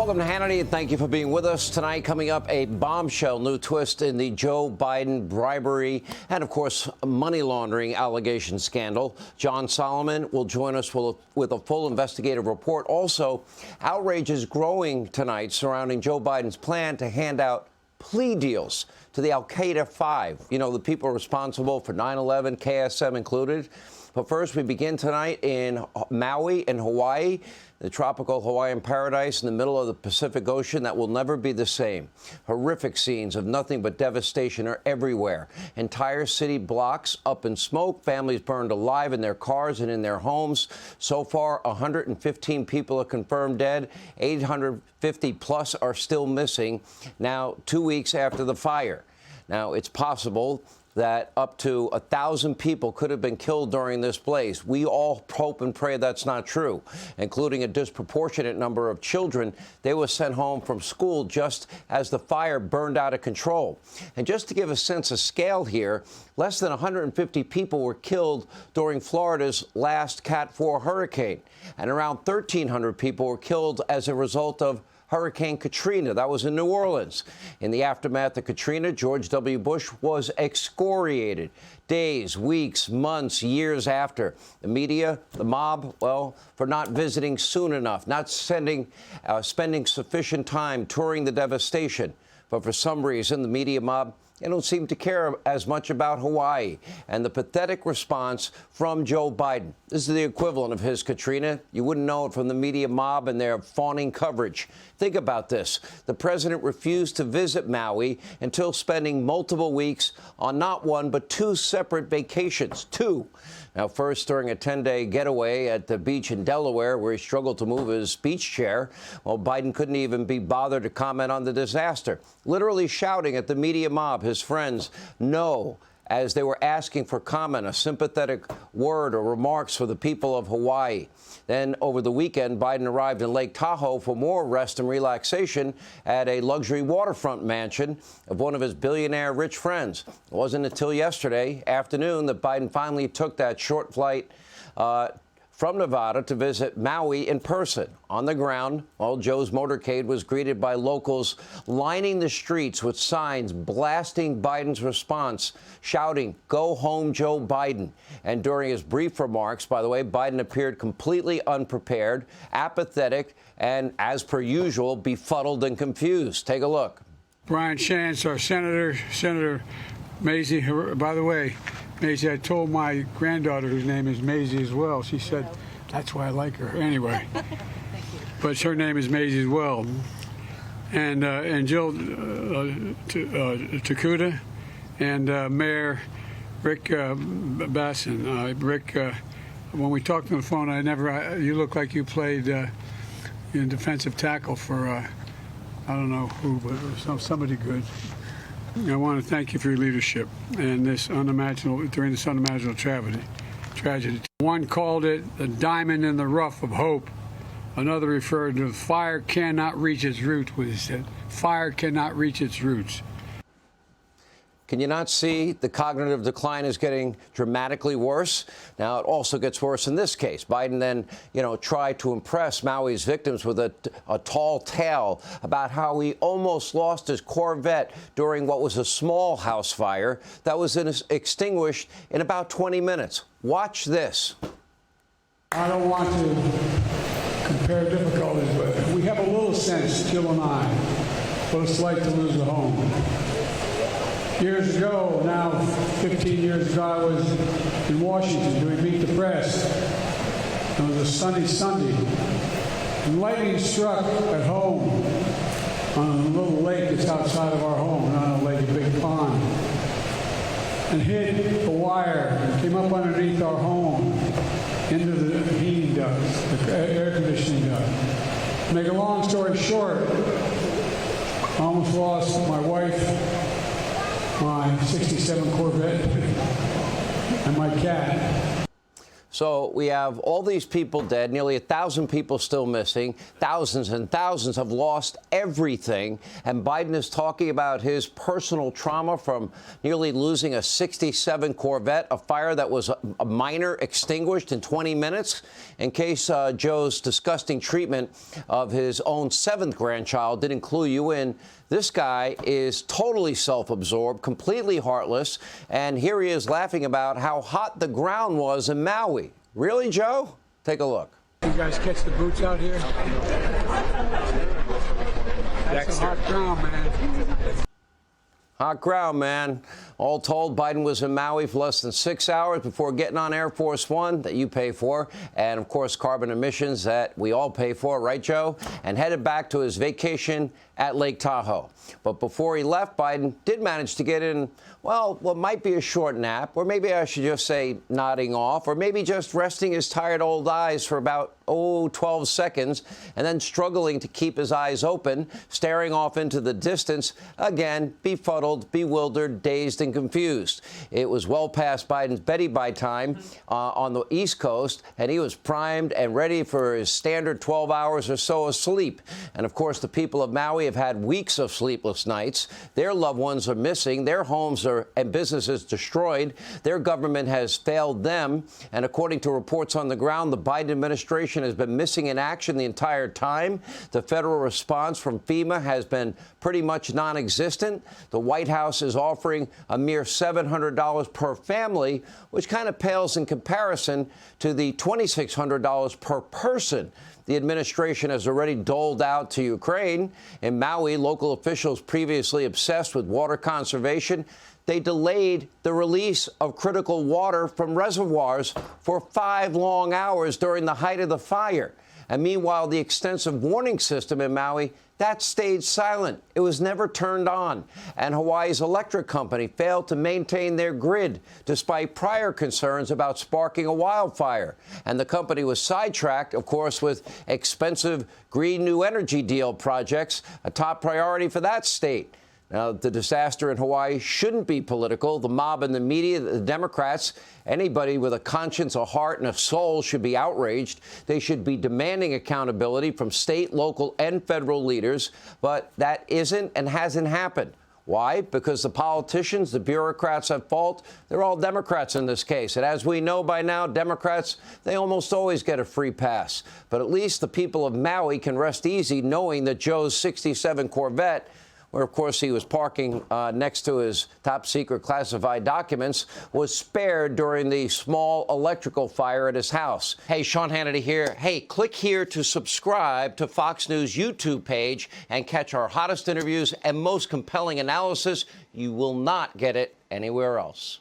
Welcome to Hannity, and thank you for being with us tonight. Coming up, a bombshell new twist in the Joe Biden bribery and, of course, money laundering allegation scandal. John Solomon will join us with a full investigative report. Also, outrage is growing tonight surrounding Joe Biden's plan to hand out plea deals to the al-Qaeda Five. You know, the people responsible for 9/11, KSM included. But first, we begin tonight in Maui in Hawaii, the tropical Hawaiian paradise in the middle of the Pacific Ocean that will never be the same. Horrific scenes of nothing but devastation are everywhere. Entire city blocks up in smoke, families burned alive in their cars and in their homes. So far, 115 people are confirmed dead. 850 plus are still missing now, 2 weeks after the fire. Now, it's possible that up to 1,000 people could have been killed during this blaze. We all hope and pray that's not true, including a disproportionate number of children. They were sent home from school just as the fire burned out of control. And just to give a sense of scale here, less than 150 people were killed during Florida's last Cat 4 hurricane, and around 1,300 people were killed as a result of Hurricane Katrina. That was in New Orleans. In the aftermath of Katrina, George W. Bush was excoriated days, weeks, months, years after. The media, the mob, well, for not visiting soon enough, not spending sufficient time touring the devastation. But for some reason, the media mob, they don't seem to care as much about Hawaii and the pathetic response from Joe Biden. This is the equivalent of his Katrina. You wouldn't know it from the media mob and their fawning coverage. Think about this. The president refused to visit Maui until spending multiple weeks on not one, but two separate vacations. Two. Now, first, during a 10-day getaway at the beach in Delaware, where he struggled to move his beach chair, well, Biden couldn't even be bothered to comment on the disaster, literally shouting at the media mob, his friends, no, as they were asking for comment, a sympathetic word or remarks for the people of Hawaii. Then, over the weekend, Biden arrived in Lake Tahoe for more rest and relaxation at a luxury waterfront mansion of one of his billionaire rich friends. It wasn't until yesterday afternoon that Biden finally took that short flight from Nevada to visit Maui in person. On the ground, well, Joe's motorcade was greeted by locals lining the streets with signs blasting Biden's response, shouting, "Go home, Joe Biden." And during his brief remarks, by the way, Biden appeared completely unprepared, apathetic, and, as per usual, befuddled and confused. Take a look. Brian Chance, our Senator Maisie, by the way, Maisie, I told my granddaughter, whose name is Maisie as well, she said, that's why I like her. Anyway, but her name is Maisie as well. And Jill Takuda and Mayor Rick Bassin. Rick, when we talked on the phone, you look like you played in defensive tackle for, I don't know who, but somebody good. I want to thank you for your leadership and during this unimaginable tragedy. One called it the diamond in the rough of hope. Another referred to fire cannot reach its roots, what he said. Fire cannot reach its roots. Can you not see the cognitive decline is getting dramatically worse? Now, it also gets worse in this case. Biden then, tried to impress Maui's victims with a tall tale about how he almost lost his Corvette during what was a small house fire that was extinguished in about 20 minutes. Watch this. I don't want to compare difficulties, but we have a little sense, Jill and I, what it's like to lose a home. Years ago, now 15 years ago, I was in Washington doing Meet the Press. It was a sunny Sunday. And lightning struck at home on a little lake that's outside of our home, not a lake, a big pond, and hit the wire and came up underneath our home into the heating ducts, the air conditioning duct. To make a long story short, I almost lost my wife, my '67 Corvette, and my cat. So we have all these people dead, nearly 1,000 people still missing. Thousands and thousands have lost everything. And Biden is talking about his personal trauma from nearly losing a 67 Corvette, a fire that was a minor extinguished in 20 minutes. In case Joe's disgusting treatment of his own 7th grandchild didn't clue you in, this guy is totally self-absorbed, completely heartless, and here he is laughing about how hot the ground was in Maui. Really, Joe? Take a look. You guys catch the boots out here? That's some hot ground, man. Hot ground, man. All told, Biden was in Maui for less than 6 hours before getting on Air Force One that you pay for, and, of course, carbon emissions that we all pay for, right, Joe? And headed back to his vacation at Lake Tahoe. But before he left, Biden did manage to get in, well, what might be a short nap, or maybe I should just say nodding off, or maybe just resting his tired old eyes for about, 12 seconds, and then struggling to keep his eyes open, staring off into the distance, again, befuddled, bewildered, dazed, and confused. It was well past Biden's Betty-Bye time on the East Coast, and he was primed and ready for his standard 12 hours or so of sleep. And, of course, the people of Maui have had weeks of sleepless nights. Their loved ones are missing. Their homes and businesses destroyed. Their government has failed them. And according to reports on the ground, the Biden administration has been missing in action the entire time. The federal response from FEMA has been pretty much non-existent. The White House is offering a mere $700 per family, which kind of pales in comparison to the $2,600 per person the administration has already doled out to Ukraine. In Maui, local officials previously obsessed with water conservation, they delayed the release of critical water from reservoirs for 5 long hours during the height of the fire. And meanwhile, the extensive warning system in Maui, that stayed silent. It was never turned on. And Hawaii's electric company failed to maintain their grid despite prior concerns about sparking a wildfire. And the company was sidetracked, of course, with expensive green new energy deal projects, a top priority for that state. Now, the disaster in Hawaii shouldn't be political. The mob and the media, the Democrats, anybody with a conscience, a heart, and a soul should be outraged. They should be demanding accountability from state, local, and federal leaders. But that isn't and hasn't happened. Why? Because the politicians, the bureaucrats at fault, they're all Democrats in this case. And as we know by now, Democrats, they almost always get a free pass. But at least the people of Maui can rest easy knowing that Joe's 67 Corvette, where, of course, he was parking next to his top-secret classified documents, was spared during the small electrical fire at his house. Hey, Sean Hannity here. Hey, click here to subscribe to Fox News YouTube page and catch our hottest interviews and most compelling analysis. You will not get it anywhere else.